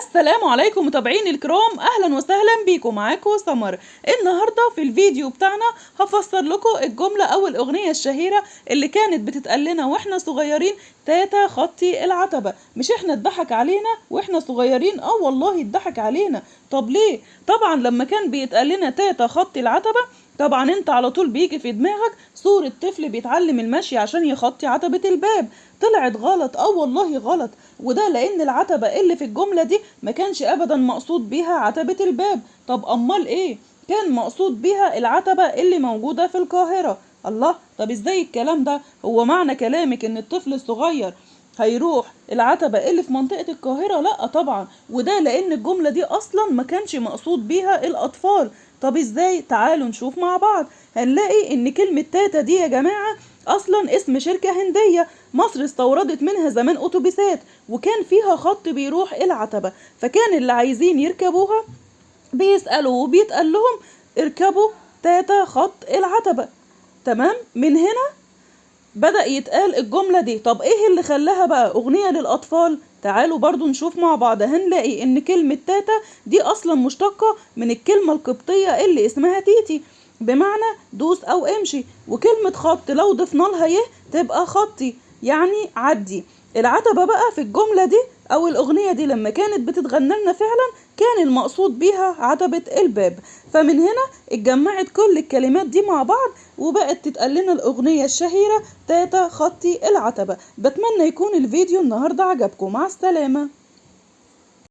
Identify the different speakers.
Speaker 1: السلام عليكم متابعيني الكرام، اهلا وسهلا بيكم. معاكم سمر. النهارده في الفيديو بتاعنا هفسر لكم الجمله او الاغنيه الشهيره اللي كانت بتتقال لنا واحنا صغيرين: تاتا خطي العتبه. مش احنا اتضحك علينا واحنا صغيرين؟ والله اتضحك علينا. طب ليه؟ طبعا لما كان بيتقال لنا تاتا خطي العتبه، طبعا انت على طول بيجي في دماغك صورة طفل بيتعلم المشي عشان يخطي عتبة الباب. طلعت غلط، والله غلط. وده لان العتبة اللي في الجملة دي ما كانش ابدا مقصود بيها عتبة الباب. طب امال ايه؟ كان مقصود بيها العتبة اللي موجودة في القاهرة. الله، طب ازاي الكلام ده؟ هو معنى كلامك ان الطفل الصغير هيروح العتبة اللي في منطقة القاهرة؟ لا طبعا، وده لان الجملة دي اصلا ما كانش مقصود بيها الاطفال. طب ازاي؟ تعالوا نشوف مع بعض. هنلاقي ان كلمة تاتا دي يا جماعة اصلا اسم شركة هندية. مصر استوردت منها زمان اتوبيسات وكان فيها خط بيروح العتبة، فكان اللي عايزين يركبوها بيسألوا وبيتقال لهم: اركبوا تاتا خط العتبة. تمام؟ من هنا بدأ يتقال الجملة دي. طب ايه اللي خلاها بقى اغنية للاطفال؟ تعالوا برضو نشوف مع بعض. هنلاقي ان كلمة تاتا دي اصلا مشتقة من الكلمة القبطية اللي اسمها تيتي، بمعنى دوس او امشي. وكلمة خط لو ضفنا لها يه تبقى خطي، يعني عدي. العتبة بقى في الجملة دي او الاغنية دي لما كانت بتتغنى لنا فعلا كان المقصود بيها عتبة الباب. فمن هنا اتجمعت كل الكلمات دي مع بعض وبقت تتقال لنا الاغنية الشهيرة تاتا خطي العتبة. بتمنى يكون الفيديو النهاردة عجبكم. مع السلامة.